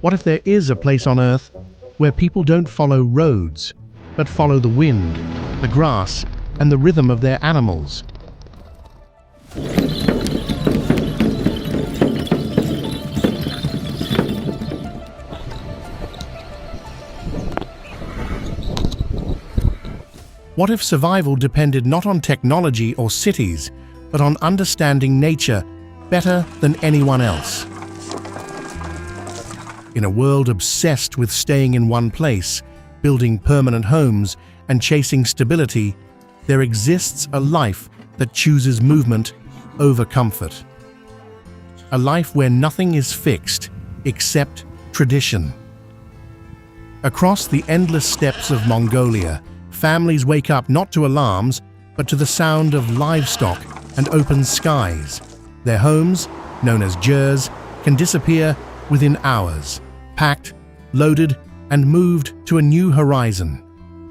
What if there is a place on Earth where people don't follow roads, but follow the wind, the grass, and the rhythm of their animals? What if survival depended not on technology or cities, but on understanding nature better than anyone else? In a world obsessed with staying in one place, building permanent homes, and chasing stability, there exists a life that chooses movement over comfort. A life where nothing is fixed except tradition. Across the endless steppes of Mongolia, families wake up not to alarms, but to the sound of livestock and open skies. Their homes, known as jers, can disappear within hours, packed, loaded, and moved to a new horizon.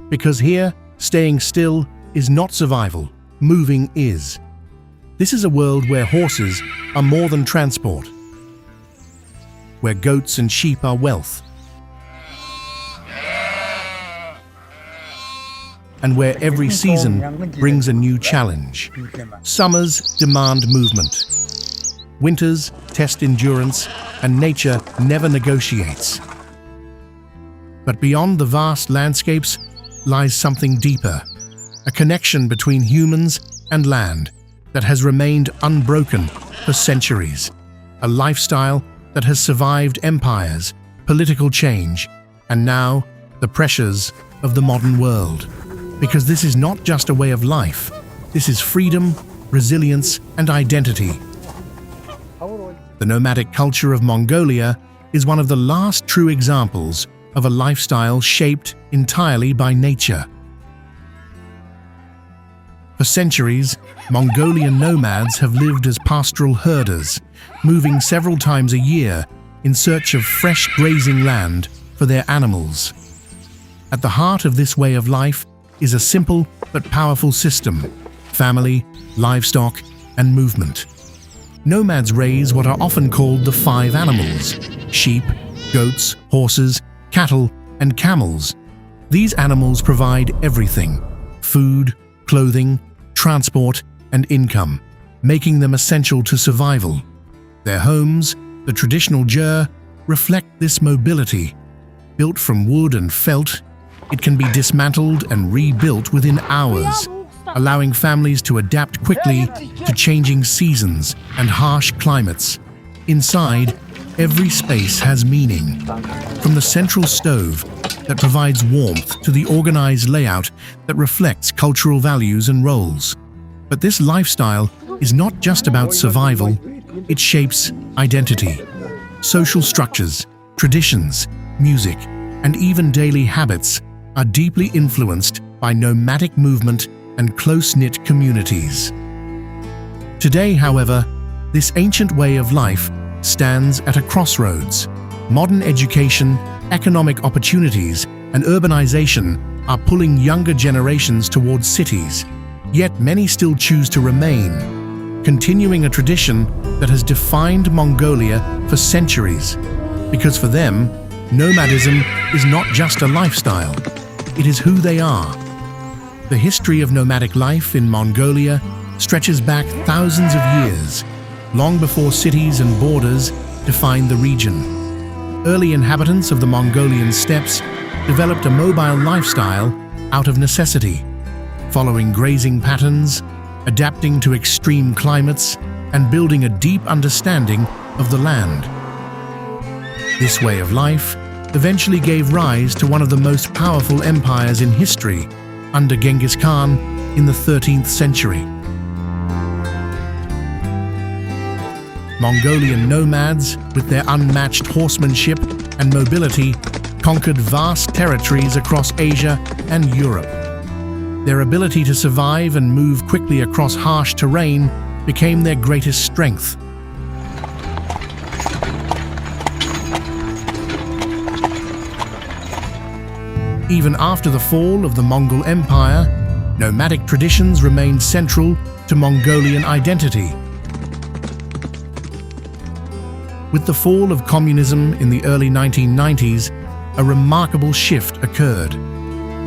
Because here, staying still is not survival, moving is. This is a world where horses are more than transport, where goats and sheep are wealth, and where every season brings a new challenge. Summers demand movement. Winters test endurance, and nature never negotiates. But beyond the vast landscapes lies something deeper, a connection between humans and land that has remained unbroken for centuries, a lifestyle that has survived empires, political change, and now the pressures of the modern world. Because this is not just a way of life, this is freedom, resilience, and identity. The nomadic culture of Mongolia is one of the last true examples of a lifestyle shaped entirely by nature. For centuries, Mongolian nomads have lived as pastoral herders, moving several times a year in search of fresh grazing land for their animals. At the heart of this way of life is a simple but powerful system: family, livestock, and movement. Nomads raise what are often called the five animals: sheep, goats, horses, cattle, and camels. These animals provide everything: food, clothing, transport, and income, making them essential to survival. Their homes, the traditional ger, reflect this mobility. Built from wood and felt, it can be dismantled and rebuilt within hours, allowing families to adapt quickly to changing seasons and harsh climates. Inside, every space has meaning, from the central stove that provides warmth to the organized layout that reflects cultural values and roles. But this lifestyle is not just about survival, it shapes identity. Social structures, traditions, music, and even daily habits are deeply influenced by nomadic movement and close-knit communities. Today, however, this ancient way of life stands at a crossroads. Modern education, economic opportunities, and urbanization are pulling younger generations towards cities, yet many still choose to remain, continuing a tradition that has defined Mongolia for centuries. Because for them, nomadism is not just a lifestyle, it is who they are. The history of nomadic life in Mongolia stretches back thousands of years, long before cities and borders defined the region. Early inhabitants of the Mongolian steppes developed a mobile lifestyle out of necessity, following grazing patterns, adapting to extreme climates, and building a deep understanding of the land. This way of life eventually gave rise to one of the most powerful empires in history, under Genghis Khan in the 13th century. Mongolian nomads, with their unmatched horsemanship and mobility, conquered vast territories across Asia and Europe. Their ability to survive and move quickly across harsh terrain became their greatest strength. Even after the fall of the Mongol Empire, nomadic traditions remained central to Mongolian identity. With the fall of communism in the early 1990s, a remarkable shift occurred.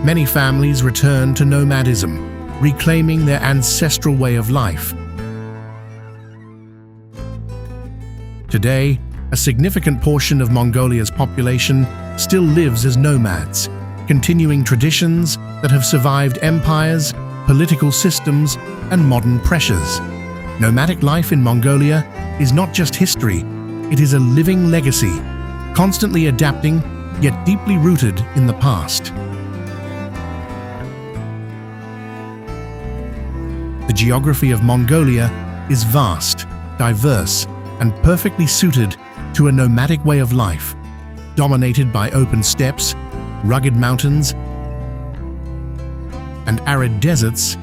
Many families returned to nomadism, reclaiming their ancestral way of life. Today, a significant portion of Mongolia's population still lives as nomads, continuing traditions that have survived empires, political systems, and modern pressures. Nomadic life in Mongolia is not just history, it is a living legacy, constantly adapting, yet deeply rooted in the past. The geography of Mongolia is vast, diverse, and perfectly suited to a nomadic way of life. Dominated by open steppes, rugged mountains, and arid deserts,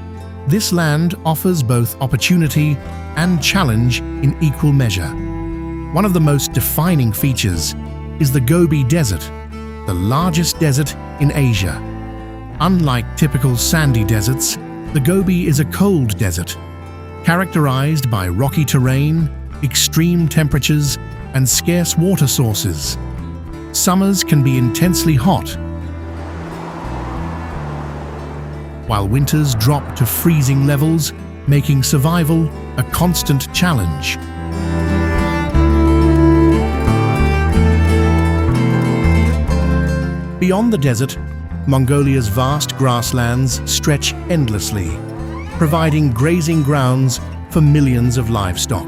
this land offers both opportunity and challenge in equal measure. One of the most defining features is the Gobi Desert, the largest desert in Asia. Unlike typical sandy deserts, the Gobi is a cold desert, characterized by rocky terrain, extreme temperatures, and scarce water sources. Summers can be intensely hot, while winters drop to freezing levels, making survival a constant challenge. Beyond the desert, Mongolia's vast grasslands stretch endlessly, providing grazing grounds for millions of livestock.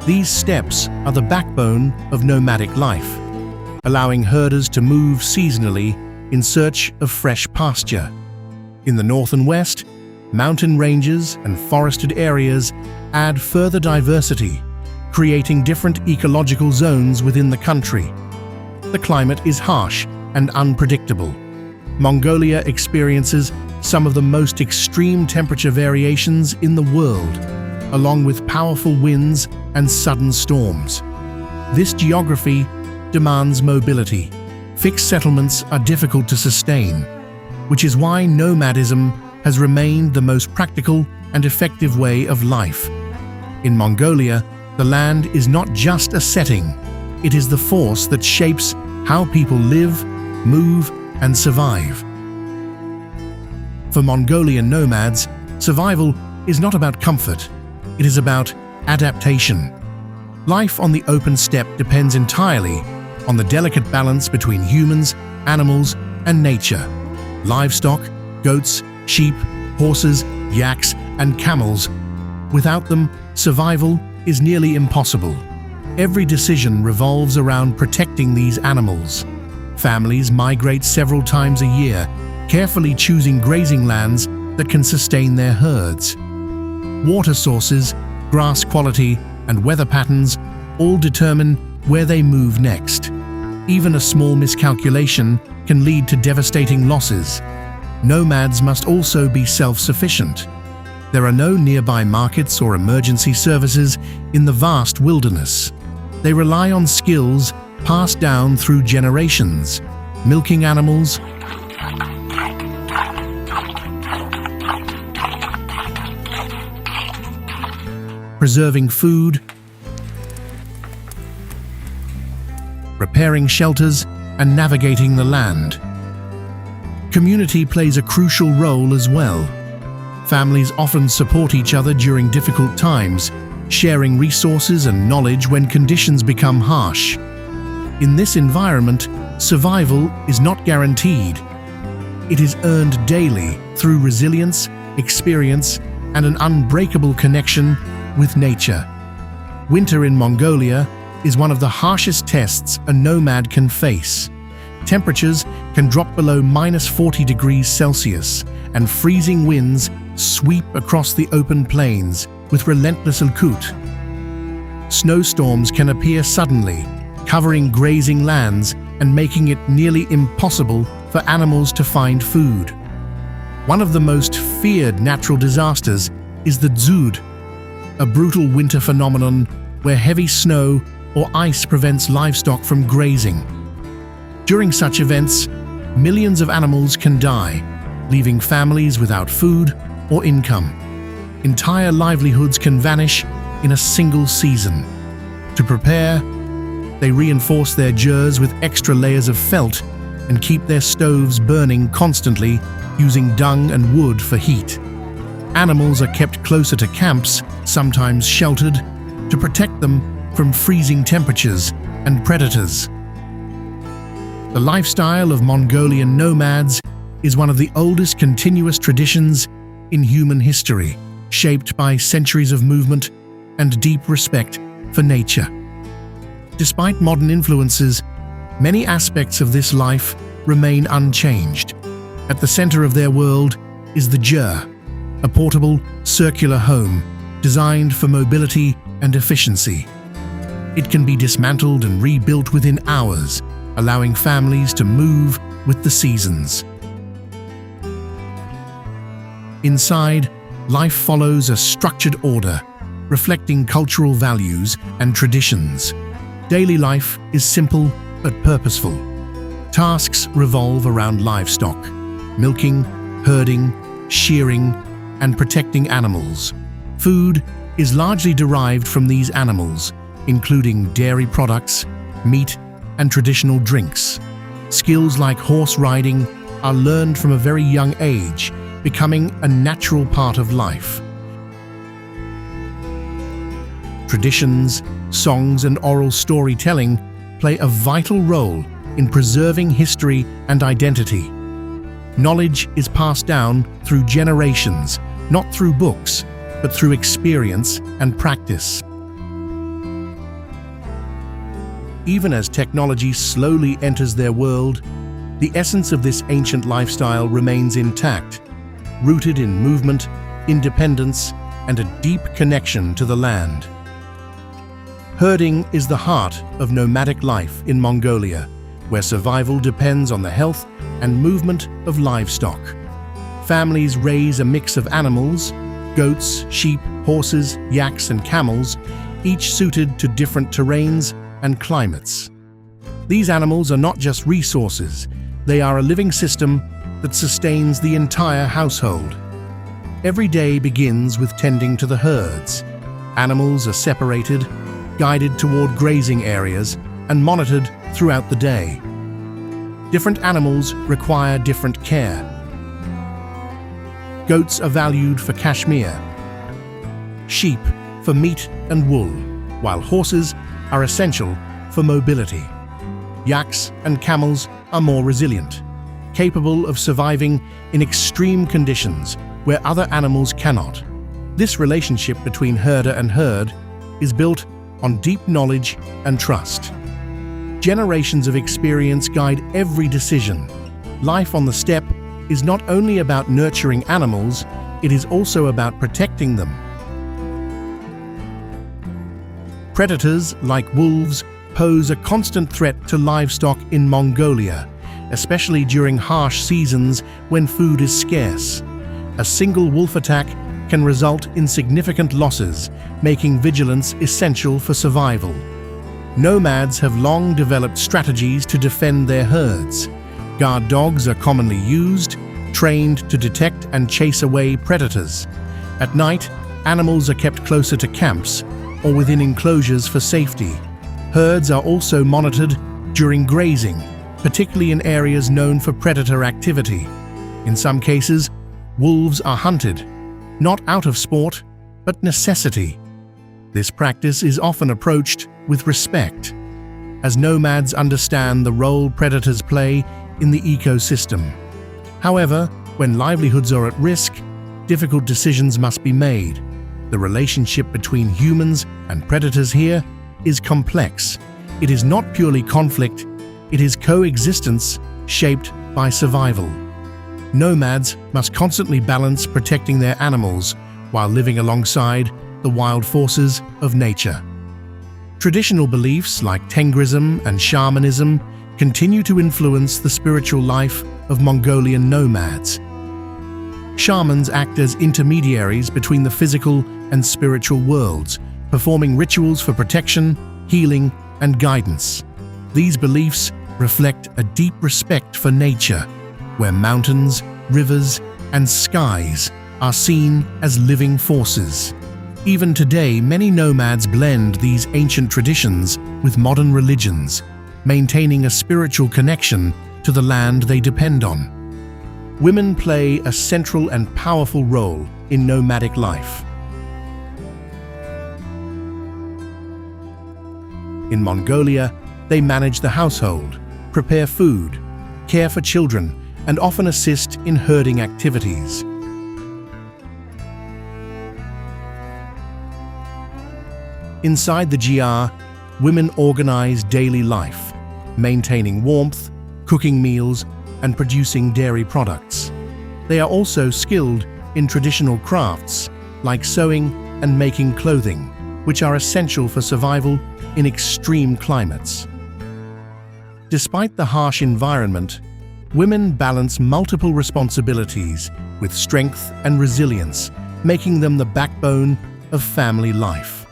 These steppes are the backbone of nomadic life, allowing herders to move seasonally in search of fresh pasture. In the north and west, mountain ranges and forested areas add further diversity, creating different ecological zones within the country. The climate is harsh and unpredictable. Mongolia experiences some of the most extreme temperature variations in the world, along with powerful winds and sudden storms. This geography demands mobility. Fixed settlements are difficult to sustain, which is why nomadism has remained the most practical and effective way of life. In Mongolia, the land is not just a setting, it is the force that shapes how people live, move, and survive. For Mongolian nomads, survival is not about comfort, it is about adaptation. Life on the open steppe depends entirely on the delicate balance between humans, animals, and nature. Livestock, goats, sheep, horses, yaks, and camels. Without them, survival is nearly impossible. Every decision revolves around protecting these animals. Families migrate several times a year, carefully choosing grazing lands that can sustain their herds. Water sources, grass quality, and weather patterns all determine where they move next. Even a small miscalculation can lead to devastating losses. Nomads must also be self-sufficient. There are no nearby markets or emergency services in the vast wilderness. They rely on skills passed down through generations, milking animals, preserving food, repairing shelters, and navigating the land. Community plays a crucial role as well. Families often support each other during difficult times, sharing resources and knowledge when conditions become harsh. In this environment, survival is not guaranteed. It is earned daily through resilience, experience, and an unbreakable connection with nature. Winter in Mongolia is one of the harshest tests a nomad can face. Temperatures can drop below -40 degrees Celsius, and freezing winds sweep across the open plains with relentless alkut. Snowstorms can appear suddenly, covering grazing lands and making it nearly impossible for animals to find food. One of the most feared natural disasters is the dzud, a brutal winter phenomenon where heavy snow or ice prevents livestock from grazing. During such events, millions of animals can die, leaving families without food or income. Entire livelihoods can vanish in a single season. To prepare, they reinforce their jars with extra layers of felt and keep their stoves burning constantly using dung and wood for heat. Animals are kept closer to camps, sometimes sheltered, to protect them from freezing temperatures and predators. The lifestyle of Mongolian nomads is one of the oldest continuous traditions in human history, shaped by centuries of movement and deep respect for nature. Despite modern influences, many aspects of this life remain unchanged. At the center of their world is the jur, a portable, circular home designed for mobility and efficiency. It can be dismantled and rebuilt within hours, allowing families to move with the seasons. Inside, life follows a structured order, reflecting cultural values and traditions. Daily life is simple but purposeful. Tasks revolve around livestock, milking, herding, shearing, and protecting animals. Food is largely derived from these animals, including dairy products, meat, and traditional drinks. Skills like horse riding are learned from a very young age, becoming a natural part of life. Traditions, songs, and oral storytelling play a vital role in preserving history and identity. Knowledge is passed down through generations, not through books, but through experience and practice. Even as technology slowly enters their world, the essence of this ancient lifestyle remains intact, rooted in movement, independence, and a deep connection to the land. Herding is the heart of nomadic life in Mongolia, where survival depends on the health and movement of livestock. Families raise a mix of animals: goats, sheep, horses, yaks, and camels, each suited to different terrains and climates. These animals are not just resources, they are a living system that sustains the entire household. Every day begins with tending to the herds. Animals are separated, guided toward grazing areas, and monitored throughout the day. Different animals require different care. Goats are valued for cashmere, sheep for meat and wool, while horses are essential for mobility. Yaks and camels are more resilient, capable of surviving in extreme conditions where other animals cannot. This relationship between herder and herd is built on deep knowledge and trust. Generations of experience guide every decision. Life on the steppe is not only about nurturing animals, it is also about protecting them. Predators like wolves pose a constant threat to livestock in Mongolia, especially during harsh seasons when food is scarce. A single wolf attack can result in significant losses, making vigilance essential for survival. Nomads have long developed strategies to defend their herds. Guard dogs are commonly used, trained to detect and chase away predators. At night, animals are kept closer to camps or within enclosures for safety. Herds are also monitored during grazing, particularly in areas known for predator activity. In some cases, wolves are hunted, not out of sport, but necessity. This practice is often approached with respect, as nomads understand the role predators play in the ecosystem. However, when livelihoods are at risk, difficult decisions must be made. The relationship between humans and predators here is complex. It is not purely conflict, it is coexistence shaped by survival. Nomads must constantly balance protecting their animals while living alongside the wild forces of nature. Traditional beliefs like Tengrism and shamanism continue to influence the spiritual life of Mongolian nomads. Shamans act as intermediaries between the physical and spiritual worlds, performing rituals for protection, healing, and guidance. These beliefs reflect a deep respect for nature, where mountains, rivers, and skies are seen as living forces. Even today, many nomads blend these ancient traditions with modern religions, maintaining a spiritual connection to the land they depend on. Women play a central and powerful role in nomadic life. In Mongolia, they manage the household, prepare food, care for children, and often assist in herding activities. Inside the GR, women organize daily life, maintaining warmth, cooking meals, and producing dairy products. They are also skilled in traditional crafts like sewing and making clothing, which are essential for survival in extreme climates. Despite the harsh environment, women balance multiple responsibilities with strength and resilience, making them the backbone of family life.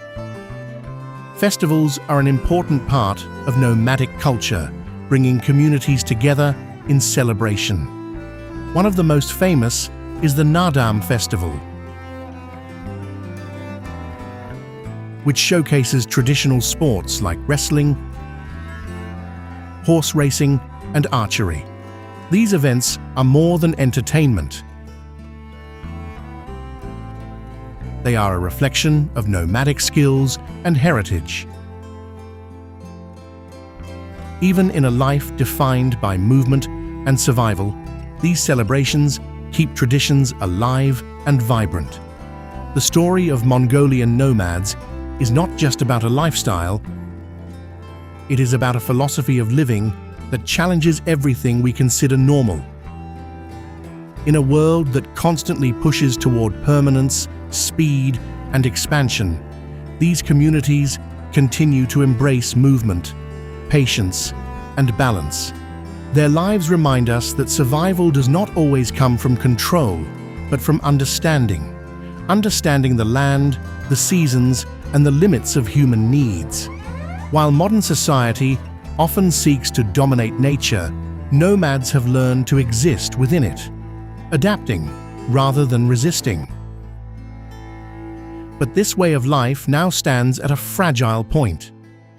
Festivals are an important part of nomadic culture, bringing communities together in celebration. One of the most famous is the Nadam Festival, which showcases traditional sports like wrestling, horse racing, and archery. These events are more than entertainment. They are a reflection of nomadic skills and heritage. Even in a life defined by movement and survival, these celebrations keep traditions alive and vibrant. The story of Mongolian nomads is not just about a lifestyle, it is about a philosophy of living that challenges everything we consider normal. In a world that constantly pushes toward permanence, speed, and expansion, these communities continue to embrace movement, patience, and balance. Their lives remind us that survival does not always come from control, but from understanding. Understanding the land, the seasons, and the limits of human needs. While modern society often seeks to dominate nature, nomads have learned to exist within it, adapting rather than resisting. But this way of life now stands at a fragile point.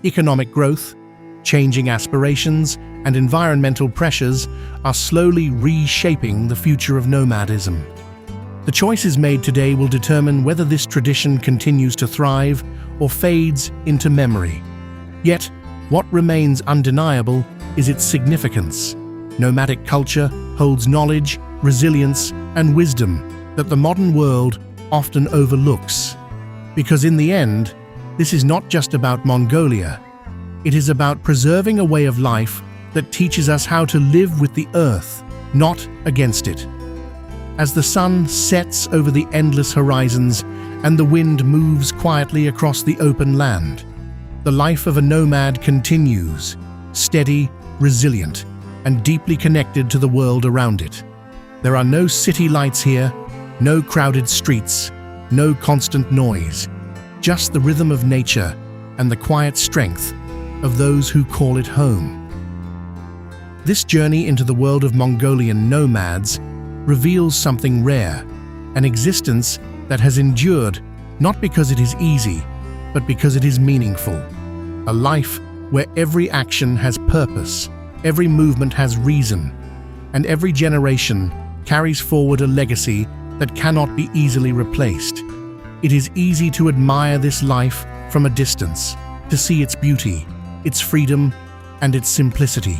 Economic growth, changing aspirations, and environmental pressures are slowly reshaping the future of nomadism. The choices made today will determine whether this tradition continues to thrive or fades into memory. Yet, what remains undeniable is its significance. Nomadic culture holds knowledge, resilience, and wisdom that the modern world often overlooks. Because in the end, this is not just about Mongolia. It is about preserving a way of life that teaches us how to live with the earth, not against it. As the sun sets over the endless horizons and the wind moves quietly across the open land, the life of a nomad continues, steady, resilient, and deeply connected to the world around it. There are no city lights here, no crowded streets, no constant noise, just the rhythm of nature and the quiet strength of those who call it home. This journey into the world of Mongolian nomads reveals something rare, an existence that has endured not because it is easy, but because it is meaningful. A life where every action has purpose, every movement has reason, and every generation carries forward a legacy that cannot be easily replaced. It is easy to admire this life from a distance, to see its beauty, its freedom, and its simplicity.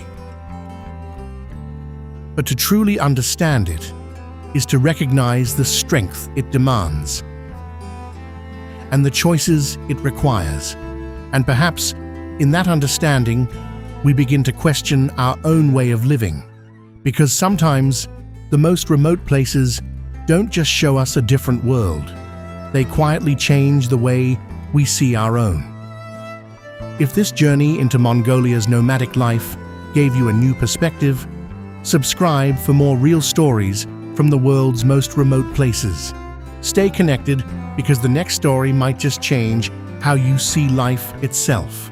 But to truly understand it is to recognize the strength it demands and the choices it requires. And perhaps, in that understanding, we begin to question our own way of living. Because sometimes, the most remote places don't just show us a different world. They quietly change the way we see our own. If this journey into Mongolia's nomadic life gave you a new perspective, subscribe for more real stories from the world's most remote places. Stay connected, because the next story might just change how you see life itself.